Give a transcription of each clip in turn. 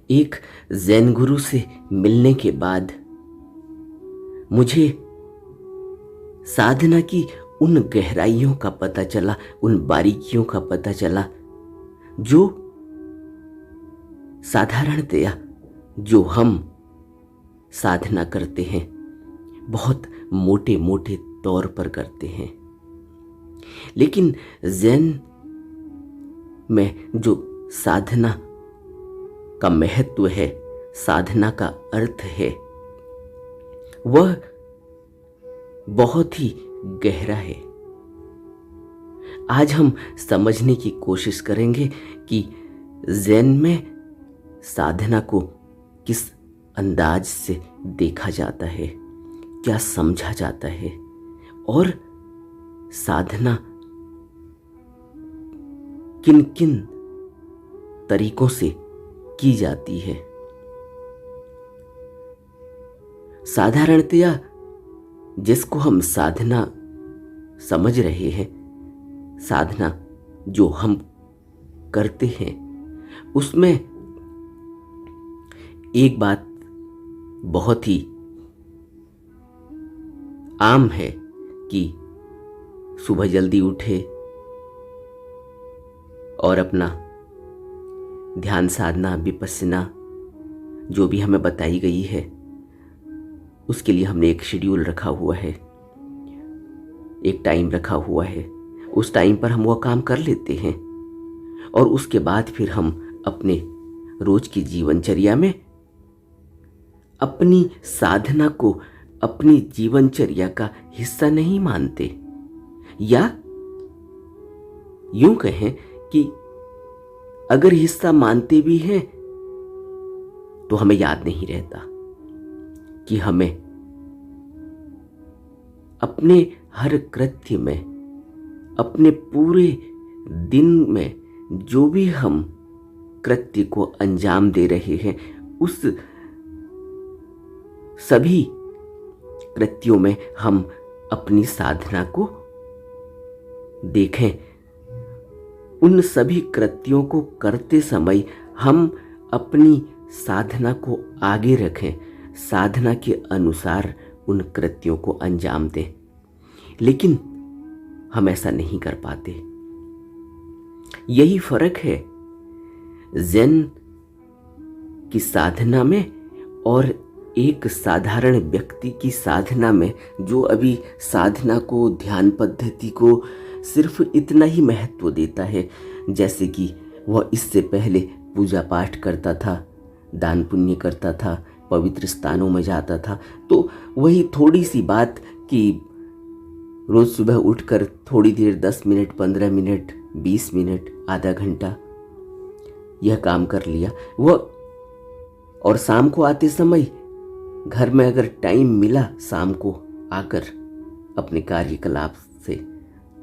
एक ज़ैन गुरु से मिलने के बाद मुझे साधना की उन गहराइयों का पता चला, उन बारीकियों का पता चला जो साधारणतया जो हम साधना करते हैं बहुत मोटे मोटे तौर पर करते हैं। लेकिन ज़ैन में जो साधना का महत्व है, साधना का अर्थ है, वह बहुत ही गहरा है। आज हम समझने की कोशिश करेंगे कि ज़ैन में साधना को किस अंदाज से देखा जाता है, क्या समझा जाता है और साधना किन किन तरीकों से की जाती है। साधारणतया जिसको हम साधना समझ रहे हैं, साधना जो हम करते हैं, उसमें एक बात बहुत ही आम है कि सुबह जल्दी उठे और अपना ध्यान साधना, विपस्सना जो भी हमें बताई गई है, उसके लिए हमने एक शेड्यूल रखा हुआ है, एक टाइम रखा हुआ है। उस टाइम पर हम वह काम कर लेते हैं और उसके बाद फिर हम अपने रोज की जीवनचर्या में अपनी साधना को अपनी जीवनचर्या का हिस्सा नहीं मानते, या यूं कहें कि अगर हिस्सा मानते भी हैं तो हमें याद नहीं रहता कि हमें अपने हर कृत्य में, अपने पूरे दिन में जो भी हम कृत्य को अंजाम दे रहे हैं, उस सभी कृत्यों में हम अपनी साधना को देखें। उन सभी कृत्यों को करते समय हम अपनी साधना को आगे रखें, साधना के अनुसार उन कृत्यों को अंजाम दें। लेकिन हम ऐसा नहीं कर पाते। यही फर्क है ज़ैन की साधना में और एक साधारण व्यक्ति की साधना में, जो अभी साधना को, ध्यान पद्धति को सिर्फ इतना ही महत्व देता है जैसे कि वह इससे पहले पूजा पाठ करता था, दान पुण्य करता था, पवित्र स्थानों में जाता था। तो वही थोड़ी सी बात कि रोज सुबह उठकर थोड़ी देर 10 मिनट, 15 मिनट, 20 मिनट, आधा घंटा यह काम कर लिया वह, और शाम को आते समय घर में अगर टाइम मिला शाम को आकर अपने कार्यकलाप से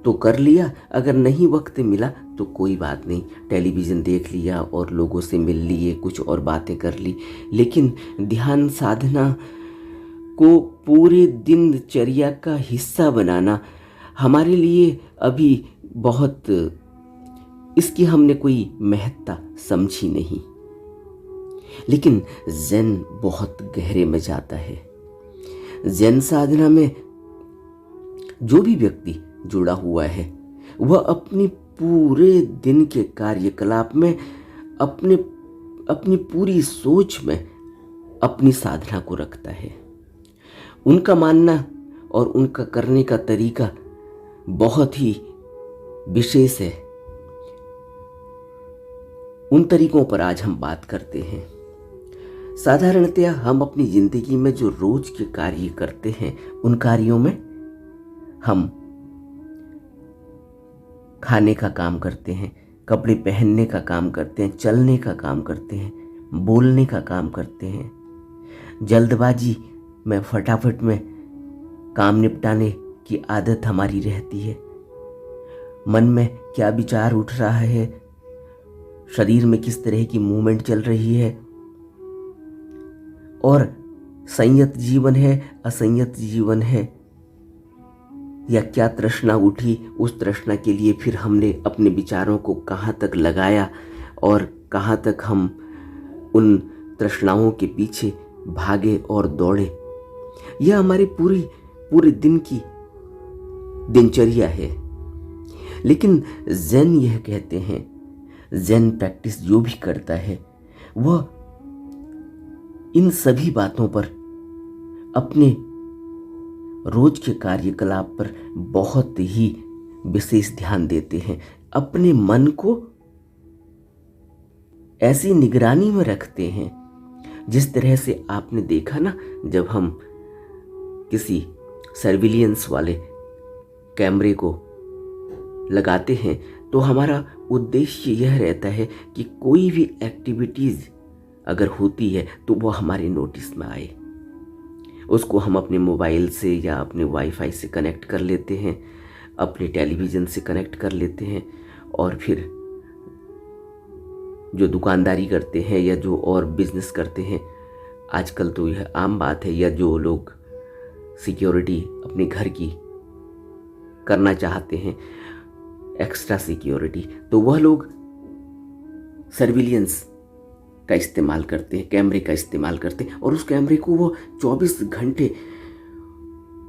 तो कर लिया, अगर नहीं वक्त मिला तो कोई बात नहीं, टेलीविज़न देख लिया और लोगों से मिल लिए, कुछ और बातें कर ली। लेकिन ध्यान साधना को पूरे दिनचर्या का हिस्सा बनाना हमारे लिए अभी बहुत, इसकी हमने कोई महत्ता समझी नहीं। लेकिन ज़ैन बहुत गहरे में जाता है। ज़ैन साधना में जो भी व्यक्ति जुड़ा हुआ है वह अपनी पूरे दिन के कार्यकलाप में, अपनी पूरी सोच में अपनी साधना को रखता है। उनका मानना और उनका करने का तरीका बहुत ही विशेष है। उन तरीकों पर आज हम बात करते हैं। साधारणतया हम अपनी जिंदगी में जो रोज के कार्य करते हैं, उन कार्यों में हम खाने का काम करते हैं, कपड़े पहनने का काम करते हैं, चलने का काम करते हैं, बोलने का काम करते हैं। जल्दबाजी में, फटाफट में काम निपटाने की आदत हमारी रहती है। मन में क्या विचार उठ रहा है, शरीर में किस तरह की मूवमेंट चल रही है, और संयत जीवन है, असंयत जीवन है, या क्या तृष्णा उठी, उस तृष्णा के लिए फिर हमने अपने विचारों को कहाँ तक लगाया और कहाँ तक हम उन तृष्णाओं के पीछे भागे और दौड़े। यह हमारी पूरे दिन की दिनचर्या है। लेकिन ज़ेन यह कहते हैं, ज़ेन प्रैक्टिस जो भी करता है वह इन सभी बातों पर, अपने रोज के कार्यकलाप पर बहुत ही विशेष ध्यान देते हैं। अपने मन को ऐसी निगरानी में रखते हैं जिस तरह से आपने देखा ना, जब हम किसी सर्विलियंस वाले कैमरे को लगाते हैं तो हमारा उद्देश्य यह रहता है कि कोई भी एक्टिविटीज़ अगर होती है तो वह हमारे नोटिस में आए। उसको हम अपने मोबाइल से या अपने वाईफाई से कनेक्ट कर लेते हैं, अपने टेलीविज़न से कनेक्ट कर लेते हैं, और फिर जो दुकानदारी करते हैं या जो और बिजनेस करते हैं, आजकल तो यह आम बात है, या जो लोग सिक्योरिटी अपने घर की करना चाहते हैं, एक्स्ट्रा सिक्योरिटी, तो वह लोग सर्विलियंस का इस्तेमाल करते हैं, कैमरे का इस्तेमाल करते हैं, और उस कैमरे को वो 24 घंटे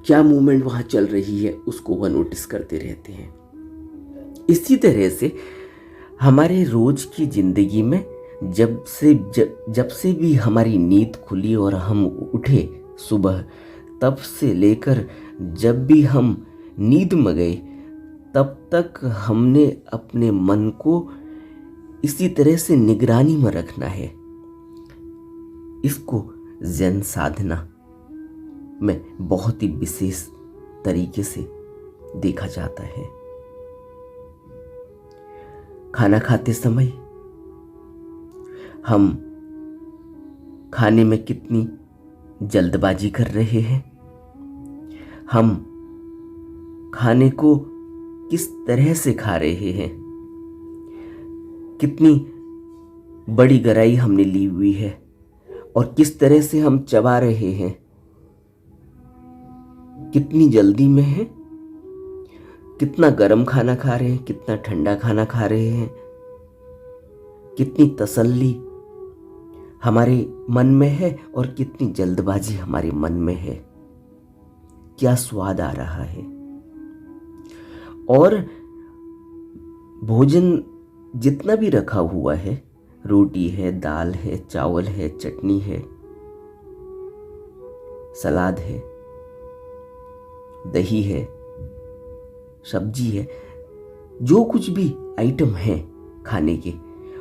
क्या मूवमेंट वहाँ चल रही है उसको वह नोटिस करते रहते हैं। इसी तरह से हमारे रोज की ज़िंदगी में जब से भी हमारी नींद खुली और हम उठे सुबह, तब से लेकर जब भी हम नींद में गए, तब तक हमने अपने मन को इसी तरह से निगरानी में रखना है। इसको ज़ेन साधना में बहुत ही विशेष तरीके से देखा जाता है। खाना खाते समय हम खाने में कितनी जल्दबाजी कर रहे हैं, हम खाने को किस तरह से खा रहे हैं, कितनी बड़ी गहराई हमने ली हुई है और किस तरह से हम चबा रहे हैं, कितनी जल्दी में है, कितना गर्म खाना खा रहे हैं, कितना ठंडा खाना खा रहे हैं, कितनी तसल्ली हमारे मन में है और कितनी जल्दबाजी हमारे मन में है, क्या स्वाद आ रहा है। और भोजन जितना भी रखा हुआ है, रोटी है, दाल है, चावल है, चटनी है, सलाद है, दही है, सब्जी है, जो कुछ भी आइटम है खाने के,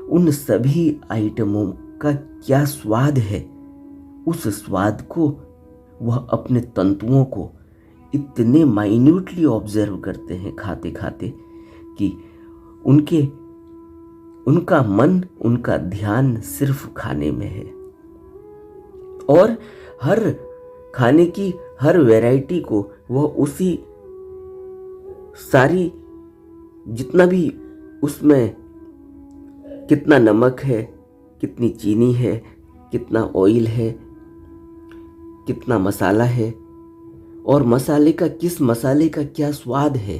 उन सभी आइटमों का क्या स्वाद है, उस स्वाद को वह अपने तंतुओं को इतने माइन्यूटली ऑब्जर्व करते हैं खाते खाते कि उनका मन, उनका ध्यान सिर्फ खाने में है। और हर खाने की हर वैरायटी को वह उसी सारी, जितना भी उसमें कितना नमक है, कितनी चीनी है, कितना ऑयल है, कितना मसाला है, और किस मसाले का क्या स्वाद है,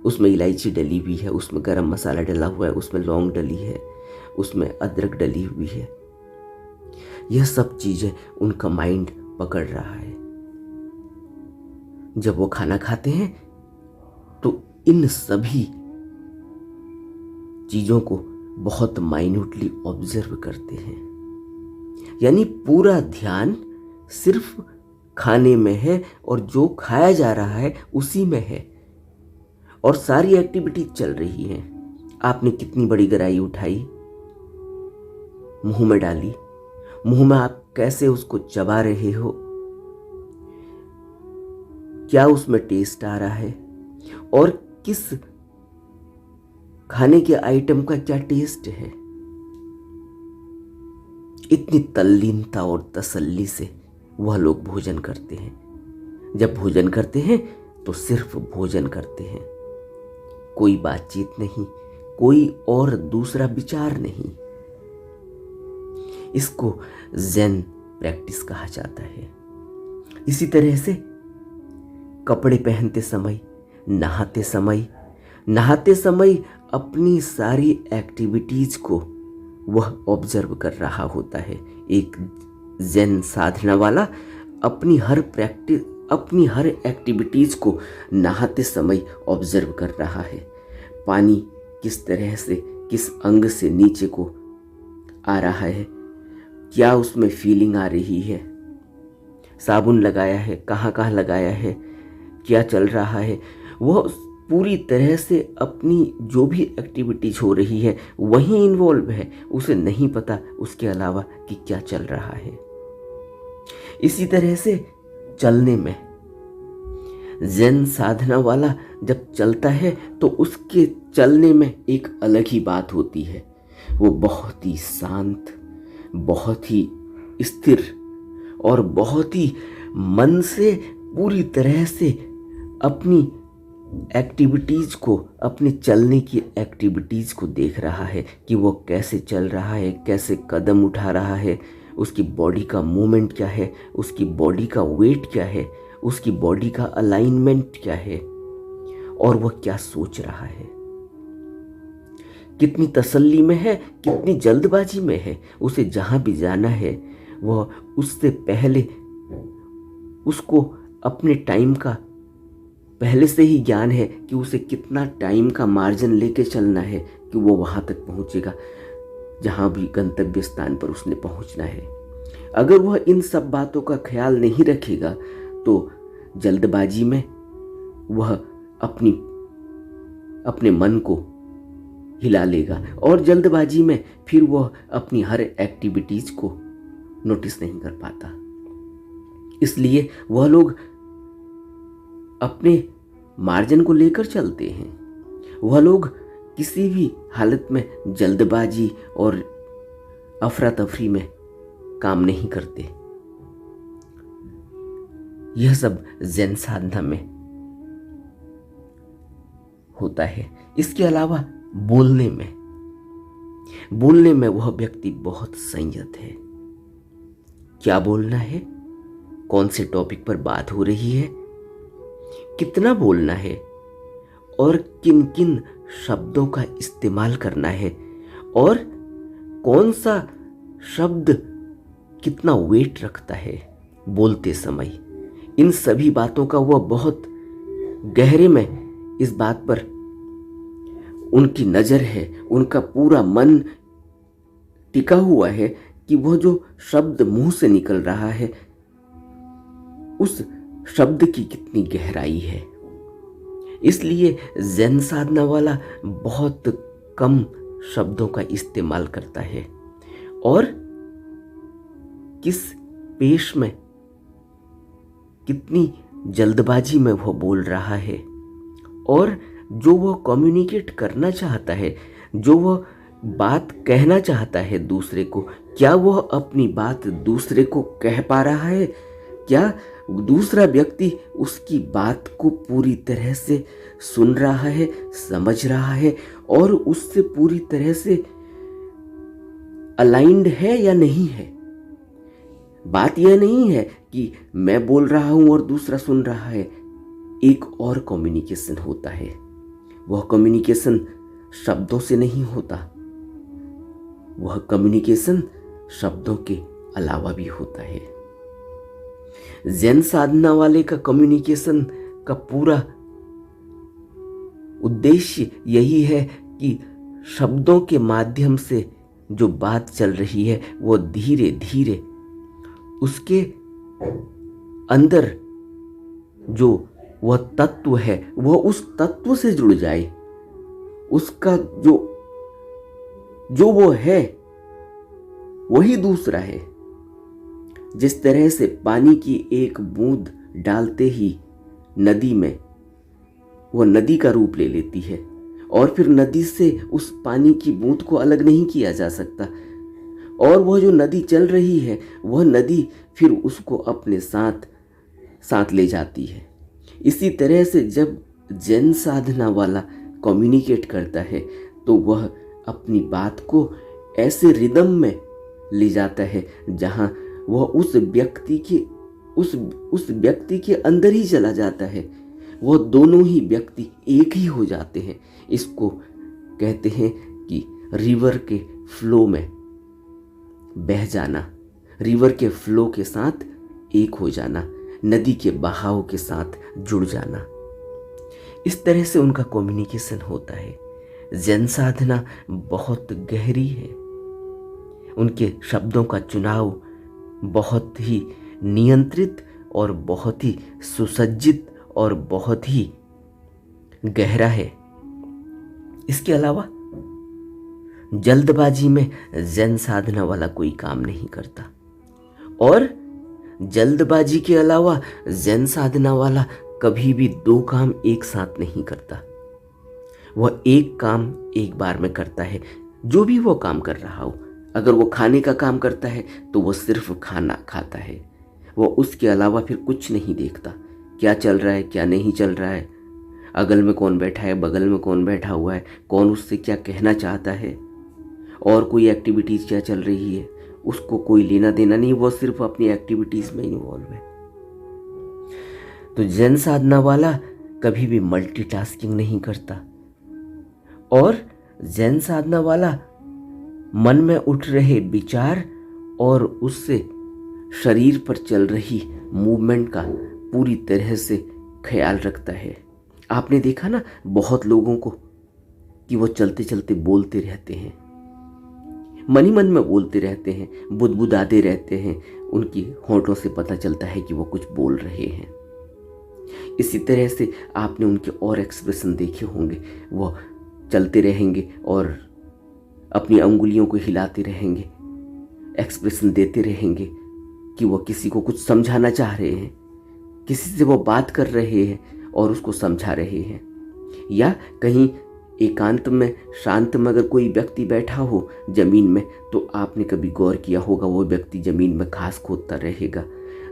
उसमें इलायची डली हुई है, उसमें गरम मसाला डला हुआ है, उसमें लौंग डली है, उसमें अदरक डली हुई है, यह सब चीज़ें उनका माइंड पकड़ रहा है। जब वो खाना खाते हैं तो इन सभी चीज़ों को बहुत माइन्यूटली ऑब्जर्व करते हैं, यानी पूरा ध्यान सिर्फ खाने में है और जो खाया जा रहा है उसी में है, और सारी एक्टिविटी चल रही है। आपने कितनी बड़ी गराई उठाई, मुंह में डाली, मुंह में आप कैसे उसको चबा रहे हो, क्या उसमें टेस्ट आ रहा है, और किस खाने के आइटम का क्या टेस्ट है। इतनी तल्लीनता और तसल्ली से वह लोग भोजन करते हैं। जब भोजन करते हैं तो सिर्फ भोजन करते हैं, कोई बातचीत नहीं, कोई और दूसरा विचार नहीं। इसको ज़ेन प्रैक्टिस कहा जाता है। इसी तरह से कपड़े पहनते समय, नहाते समय अपनी सारी एक्टिविटीज को वह ऑब्जर्व कर रहा होता है। एक ज़ेन साधना वाला अपनी हर एक्टिविटीज़ को नहाते समय ऑब्जर्व कर रहा है। पानी किस तरह से किस अंग से नीचे को आ रहा है, क्या उसमें फीलिंग आ रही है, साबुन लगाया है, कहाँ कहाँ लगाया है, क्या चल रहा है। वह पूरी तरह से अपनी जो भी एक्टिविटीज हो रही है वहीं इन्वॉल्व है, उसे नहीं पता उसके अलावा कि क्या चल रहा है। इसी तरह से चलने में ज़ेन साधना वाला जब चलता है तो उसके चलने में एक अलग ही बात होती है। वो बहुत ही शांत, बहुत ही स्थिर और बहुत ही मन से पूरी तरह से अपनी एक्टिविटीज़ को, अपने चलने की एक्टिविटीज़ को देख रहा है कि वो कैसे चल रहा है, कैसे कदम उठा रहा है, उसकी बॉडी का मूवमेंट क्या है, उसकी बॉडी का वेट क्या है, उसकी बॉडी का अलाइनमेंट क्या है और वह क्या सोच रहा है, कितनी तसल्ली में है, कितनी जल्दबाजी में है। उसे जहाँ भी जाना है वह उससे पहले उसको अपने टाइम का पहले से ही ज्ञान है कि उसे कितना टाइम का मार्जिन लेके चलना है कि वो वहाँ तक पहुँचेगा जहाँ भी गंतव्य स्थान पर उसने पहुँचना है। अगर वह इन सब बातों का ख्याल नहीं रखेगा तो जल्दबाजी में वह अपने मन को हिला लेगा और जल्दबाजी में फिर वह अपनी हर एक्टिविटीज को नोटिस नहीं कर पाता। इसलिए वह लोग अपने मार्जिन को लेकर चलते हैं। वह लोग किसी भी हालत में जल्दबाजी और अफरा तफरी में काम नहीं करते। यह सब ज़ेन साधना में होता है। इसके अलावा बोलने में वह व्यक्ति बहुत संयत है। क्या बोलना है, कौन से टॉपिक पर बात हो रही है, कितना बोलना है और किन किन शब्दों का इस्तेमाल करना है और कौन सा शब्द कितना वेट रखता है बोलते समय, इन सभी बातों का वह बहुत गहरे में इस बात पर उनकी नज़र है। उनका पूरा मन टिका हुआ है कि वह जो शब्द मुंह से निकल रहा है उस शब्द की कितनी गहराई है। इसलिए ज़ेन साधना वाला बहुत कम शब्दों का इस्तेमाल करता है और किस पेश में कितनी जल्दबाजी में वह बोल रहा है और जो वह कम्युनिकेट करना चाहता है, जो वह बात कहना चाहता है दूसरे को, क्या वह अपनी बात दूसरे को कह पा रहा है, क्या दूसरा व्यक्ति उसकी बात को पूरी तरह से सुन रहा है, समझ रहा है और उससे पूरी तरह से अलाइंड है या नहीं है। बात यह नहीं है कि मैं बोल रहा हूं और दूसरा सुन रहा है। एक और कम्युनिकेशन होता है, वह कम्युनिकेशन शब्दों से नहीं होता, वह कम्युनिकेशन शब्दों के अलावा भी होता है। ज़ेन साधना वाले का कम्युनिकेशन का पूरा उद्देश्य यही है कि शब्दों के माध्यम से जो बात चल रही है वो धीरे धीरे उसके अंदर जो वह तत्व है वह उस तत्व से जुड़ जाए। उसका जो वो है वही दूसरा है। जिस तरह से पानी की एक बूंद डालते ही नदी में वह नदी का रूप ले लेती है और फिर नदी से उस पानी की बूंद को अलग नहीं किया जा सकता और वह जो नदी चल रही है वह नदी फिर उसको अपने साथ ले जाती है। इसी तरह से जब ज़ेन साधना वाला कम्युनिकेट करता है तो वह अपनी बात को ऐसे रिदम में ले जाता है जहाँ वह उस व्यक्ति के अंदर ही चला जाता है। वह दोनों ही व्यक्ति एक ही हो जाते हैं। इसको कहते हैं कि रिवर के फ्लो में बह जाना, रिवर के फ्लो के साथ एक हो जाना, नदी के बहाव के साथ जुड़ जाना। इस तरह से उनका कम्युनिकेशन होता है। ज़ेन साधना बहुत गहरी है। उनके शब्दों का चुनाव बहुत ही नियंत्रित और बहुत ही सुसज्जित और बहुत ही गहरा है। इसके अलावा जल्दबाजी में ज़ेन साधना वाला कोई काम नहीं करता, और जल्दबाजी के अलावा ज़ेन साधना वाला कभी भी दो काम एक साथ नहीं करता। वह एक काम एक बार में करता है, जो भी वो काम कर रहा हो। अगर वो खाने का काम करता है तो वो सिर्फ खाना खाता है, वो उसके अलावा फिर कुछ नहीं देखता। क्या चल रहा है, क्या नहीं चल रहा है, अगल में कौन बैठा है, बगल में कौन बैठा हुआ है, कौन उससे क्या कहना चाहता है, और कोई एक्टिविटीज़ क्या चल रही है, उसको कोई लेना देना नहीं। वो सिर्फ अपनी एक्टिविटीज़ में इन्वॉल्व है। तो ज़ेन साधना वाला कभी भी मल्टीटास्किंग नहीं करता, और ज़ेन साधना वाला मन में उठ रहे विचार और उससे शरीर पर चल रही मूवमेंट का पूरी तरह से ख्याल रखता है। आपने देखा ना बहुत लोगों को कि वो चलते चलते बोलते रहते हैं, मन ही मन में बोलते रहते हैं, बुदबुदाते रहते हैं। उनकी होंठों से पता चलता है कि वो कुछ बोल रहे हैं। इसी तरह से आपने उनके और एक्सप्रेशन देखे होंगे। वो चलते रहेंगे और अपनी अंगुलियों को हिलाते रहेंगे, एक्सप्रेशन देते रहेंगे कि वो किसी को कुछ समझाना चाह रहे हैं, किसी से वो बात कर रहे हैं और उसको समझा रहे हैं। या कहीं एकांत में, शांत में अगर कोई व्यक्ति बैठा हो जमीन में, तो आपने कभी गौर किया होगा वो व्यक्ति जमीन में घास खोदता रहेगा,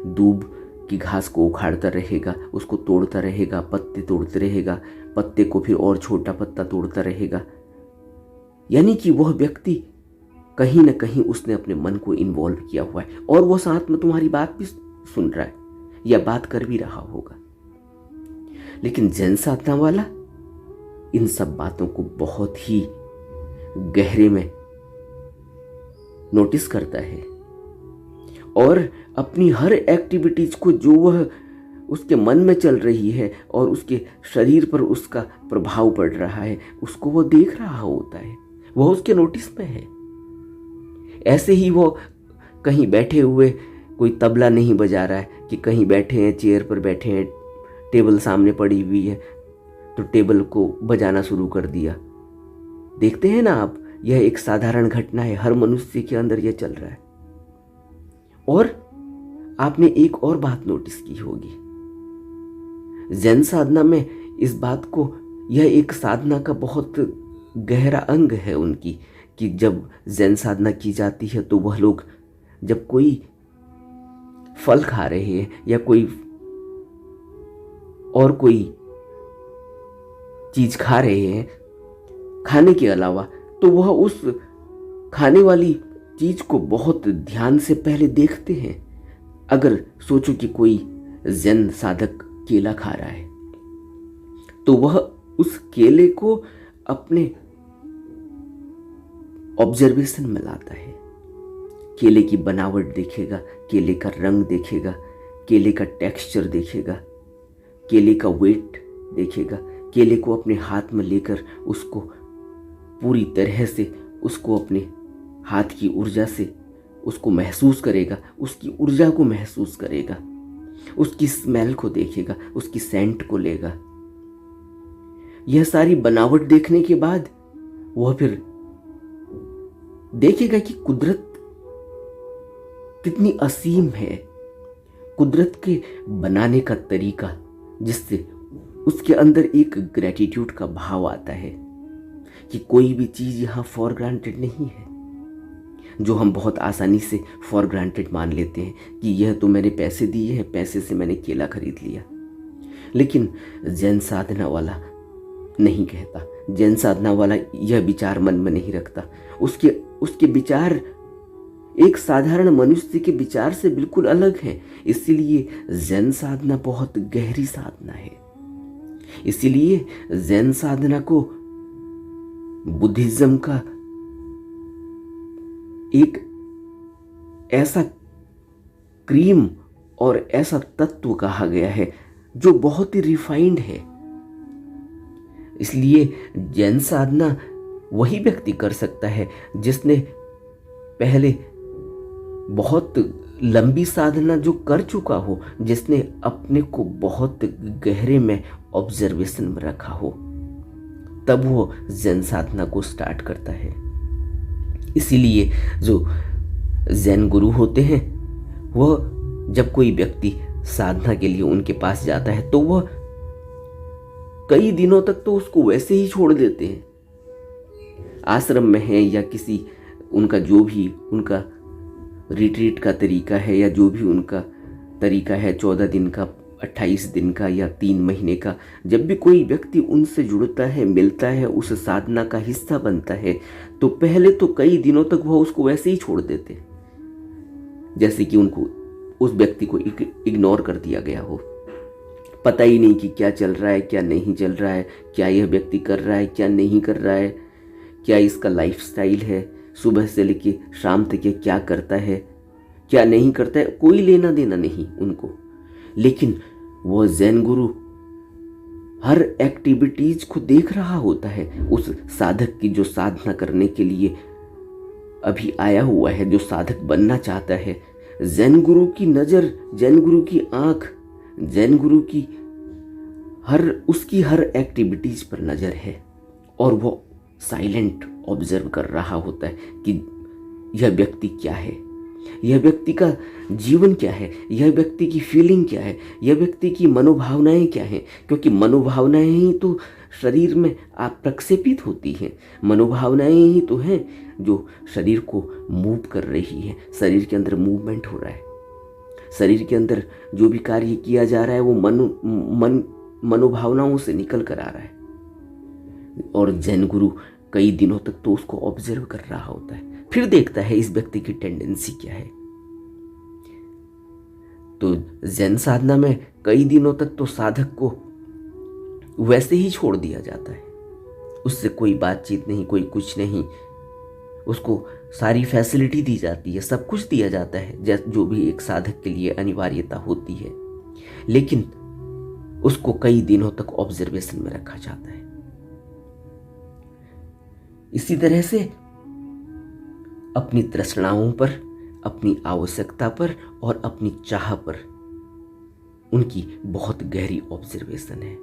दूब की घास को उखाड़ता रहेगा, उसको तोड़ता रहेगा, पत्ते तोड़ते रहेगा, पत्ते को फिर और छोटा पत्ता तोड़ता रहेगा। यानी कि वह व्यक्ति कहीं ना कहीं उसने अपने मन को इन्वॉल्व किया हुआ है, और वो साथ में तुम्हारी बात भी सुन रहा है या बात कर भी रहा होगा। लेकिन ज़ेन साधना वाला इन सब बातों को बहुत ही गहरे में नोटिस करता है, और अपनी हर एक्टिविटीज को जो वह उसके मन में चल रही है और उसके शरीर पर उसका प्रभाव पड़ रहा है, उसको वो देख रहा होता है, वह उसके नोटिस में है। ऐसे ही वो कहीं बैठे हुए कोई तबला नहीं बजा रहा है कि कहीं बैठे हैं, चेयर पर बैठे हैं, टेबल सामने पड़ी हुई है तो टेबल को बजाना शुरू कर दिया। देखते हैं ना आप, यह एक साधारण घटना है, हर मनुष्य के अंदर यह चल रहा है। और आपने एक और बात नोटिस की होगी, ज़ेन साधना में इस बात को, यह एक साधना का बहुत गहरा अंग है उनकी, कि जब ज़ेन साधना की जाती है तो वह लोग जब कोई फल खा रहे हैं या कोई और कोई चीज खा रहे हैं खाने के अलावा, तो वह उस खाने वाली चीज को बहुत ध्यान से पहले देखते हैं। अगर सोचो कि कोई ज़ेन साधक केला खा रहा है तो वह उस केले को अपने ऑब्जर्वेशन में लाता है। केले की बनावट देखेगा, केले का रंग देखेगा, केले का टेक्सचर देखेगा, केले का वेट देखेगा, केले को अपने हाथ में लेकर उसको पूरी तरह से उसको अपने हाथ की ऊर्जा से उसको महसूस करेगा, उसकी ऊर्जा को महसूस करेगा, उसकी स्मेल को देखेगा, उसकी सेंट को लेगा। यह सारी बनावट देखने के बाद वह फिर देखेगा कि कुदरत कितनी असीम है, कुदरत के बनाने का तरीका, जिससे उसके अंदर एक ग्रेटिट्यूड का भाव आता है कि कोई भी चीज यहां फॉर ग्रांटेड नहीं है, जो हम बहुत आसानी से फॉर ग्रांटेड मान लेते हैं कि यह तो मैंने पैसे दिए हैं, पैसे से मैंने केला खरीद लिया। लेकिन ज़ेन साधना वाला नहीं कहता, ज़ेन साधना वाला यह विचार मन में नहीं रखता। उसके विचार एक साधारण मनुष्य के विचार से बिल्कुल अलग है। इसीलिए ज़ेन साधना बहुत गहरी साधना है। इसीलिए ज़ेन साधना को बुद्धिज्म का एक ऐसा क्रीम और ऐसा तत्व कहा गया है जो बहुत ही रिफाइंड है। इसलिए जैन साधना वही व्यक्ति कर सकता है जिसने पहले बहुत लंबी साधना जो कर चुका हो, जिसने अपने को बहुत गहरे में ऑब्जर्वेशन में रखा हो, तब वो जैन साधना को स्टार्ट करता है। इसीलिए जो जैन गुरु होते हैं वह जब कोई व्यक्ति साधना के लिए उनके पास जाता है तो वह कई दिनों तक तो उसको वैसे ही छोड़ देते हैं। आश्रम में है या किसी उनका जो भी उनका रिट्रीट का तरीका है या जो भी उनका तरीका है, 14 दिन का, 28 दिन का या 3 महीने का, जब भी कोई व्यक्ति उनसे जुड़ता है, मिलता है, उस साधना का हिस्सा बनता है, तो पहले तो कई दिनों तक वह उसको वैसे ही छोड़ देते, जैसे कि उनको उस व्यक्ति को इग्नोर कर दिया गया हो। पता ही नहीं कि क्या चल रहा है, क्या नहीं चल रहा है, क्या यह व्यक्ति कर रहा है, क्या नहीं कर रहा है, क्या इसका लाइफस्टाइल है, सुबह से लेके शाम तक क्या करता है, क्या नहीं करता है, कोई लेना देना नहीं उनको। लेकिन वह जैन गुरु हर एक्टिविटीज को देख रहा होता है, उस साधक की जो साधना करने के लिए अभी आया हुआ है, जो साधक बनना चाहता है। जैन गुरु की नज़र, जैन गुरु की आंख, जैन गुरु की उसकी हर एक्टिविटीज पर नज़र है और वो साइलेंट ऑब्जर्व कर रहा होता है कि यह व्यक्ति क्या है, यह व्यक्ति का जीवन क्या है, यह व्यक्ति की फीलिंग क्या है, यह व्यक्ति की मनोभावनाएं क्या हैं। क्योंकि मनोभावनाएं ही तो शरीर में आप प्रक्षेपित होती हैं, मनोभावनाएं ही तो हैं जो शरीर को मूव कर रही है। शरीर के अंदर मूवमेंट हो रहा है, शरीर के अंदर जो भी कार्य किया जा रहा है वो मनोभावनाओं से निकल कर आ रहा है। और जैन गुरु कई दिनों तक तो उसको ऑब्जर्व कर रहा होता है, फिर देखता है इस व्यक्ति की टेंडेंसी क्या है। तो जैन साधना में कई दिनों तक तो साधक को वैसे ही छोड़ दिया जाता है, उससे कोई बातचीत नहीं, कोई कुछ नहीं, उसको सारी फैसिलिटी दी जाती है, सब कुछ दिया जाता है जो भी एक साधक के लिए अनिवार्यता होती है। लेकिन उसको कई दिनों तक ऑब्जर्वेशन में रखा जाता है। इसी तरह से अपनी तृष्णाओं पर, अपनी आवश्यकता पर और अपनी चाह पर उनकी बहुत गहरी ऑब्जर्वेशन है।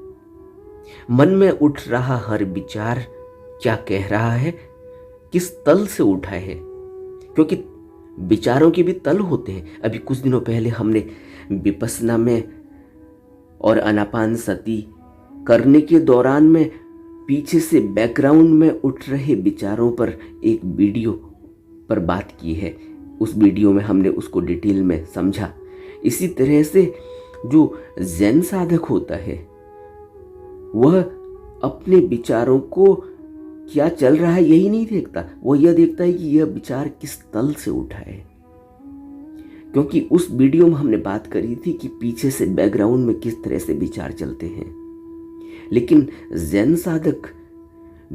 मन में उठ रहा हर विचार क्या कह रहा है, किस तल से उठा है, क्योंकि विचारों के भी तल होते हैं। अभी कुछ दिनों पहले हमने विपस्सना में और आनापान सती करने के दौरान में पीछे से बैकग्राउंड में उठ रहे विचारों पर एक वीडियो पर बात की है। उस वीडियो में हमने उसको डिटेल में समझा। इसी तरह से जो जैन साधक होता है वह अपने विचारों को क्या चल रहा है यही नहीं देखता, वो यह देखता है कि यह विचार किस तल से उठा है। क्योंकि उस वीडियो में हमने बात करी थी कि पीछे से बैकग्राउंड में किस तरह से विचार चलते हैं, लेकिन जैन साधक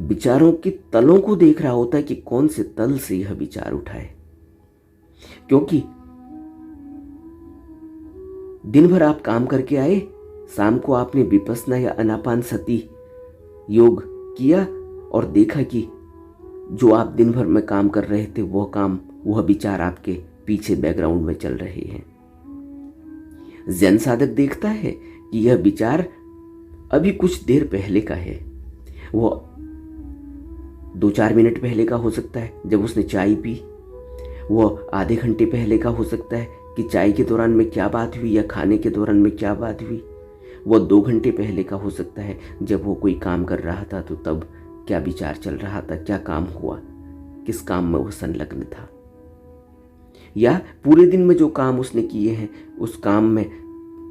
विचारों के तलों को देख रहा होता है कि कौन से तल से यह विचार उठा है। क्योंकि दिन भर आप काम करके आए, शाम को आपने विपस्सना या आनापान सती योग किया और देखा कि जो आप दिन भर में काम कर रहे थे वह विचार आपके पीछे बैकग्राउंड में चल रहे हैं। जैन साधक देखता है कि यह विचार अभी कुछ देर पहले का है, वो 2-4 मिनट पहले का हो सकता है जब उसने चाय पी, वो आधे घंटे पहले का हो सकता है कि चाय के दौरान में क्या बात हुई या खाने के दौरान में क्या बात हुई, वो 2 घंटे पहले का हो सकता है जब वो कोई काम कर रहा था तो तब क्या विचार चल रहा था, क्या काम हुआ, किस काम में वो संलग्न था, या पूरे दिन में जो काम उसने किए हैं उस काम में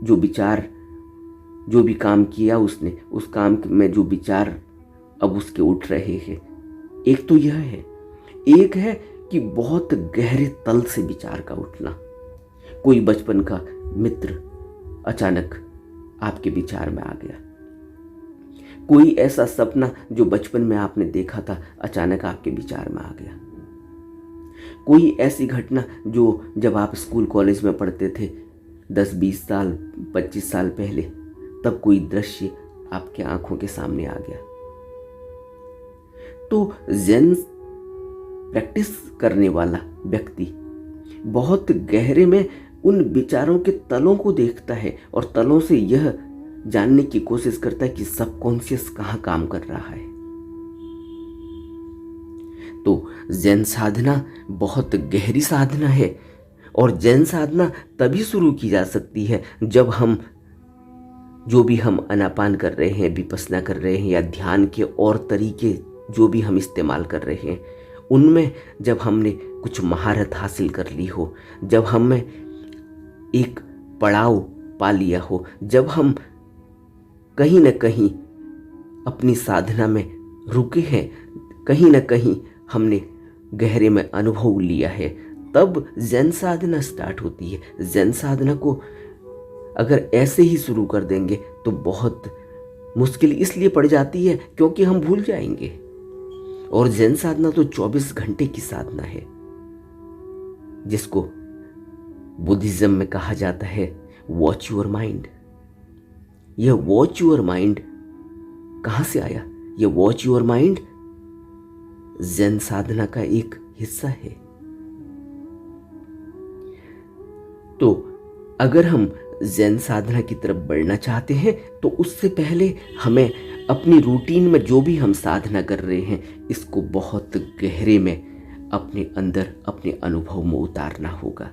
जो विचार, जो भी काम किया उसने, उस काम में जो विचार अब उसके उठ रहे हैं। एक तो यह है, एक है कि बहुत गहरे तल से विचार का उठना। कोई बचपन का मित्र अचानक आपके विचार में आ गया, कोई ऐसा सपना जो बचपन में आपने देखा था अचानक आपके विचार में आ गया, कोई ऐसी घटना जो जब आप स्कूल कॉलेज में पढ़ते थे 10-20 साल 25 साल पहले, तब कोई दृश्य आपके आंखों के सामने आ गया। तो ज़ेन प्रैक्टिस करने वाला व्यक्ति बहुत गहरे में उन विचारों के तलों को देखता है और तलों से यह जानने की कोशिश करता है कि सबकॉन्शियस कहाँ काम कर रहा है। तो ज़ेन साधना बहुत गहरी साधना है और ज़ेन साधना तभी शुरू की जा सकती है जब हम जो भी हम आनापान कर रहे हैं, विपस्सना कर रहे हैं या ध्यान के और तरीके जो भी हम इस्तेमाल कर रहे हैं, उनमें जब हमने कुछ महारत हासिल कर ली हो, जब हमें एक पड़ाव पा लिया हो, जब हम कहीं न कहीं अपनी साधना में रुके हैं, कहीं न कहीं हमने गहरे में अनुभव लिया है, तब ज़ेन साधना स्टार्ट होती है। ज़ेन साधना को अगर ऐसे ही शुरू कर देंगे तो बहुत मुश्किल इसलिए पड़ जाती है क्योंकि हम भूल जाएंगे। और ज़ेन साधना तो 24 घंटे की साधना है, जिसको बुद्धिज्म में कहा जाता है वॉच योर माइंड। यह वॉच योर माइंड कहाँ से आया? यह वॉच योर माइंड ज़ेन साधना का एक हिस्सा है। तो अगर हम ज़ेन साधना की तरफ बढ़ना चाहते हैं तो उससे पहले हमें अपनी रूटीन में जो भी हम साधना कर रहे हैं, इसको बहुत गहरे में अपने अंदर अपने अनुभव में उतारना होगा।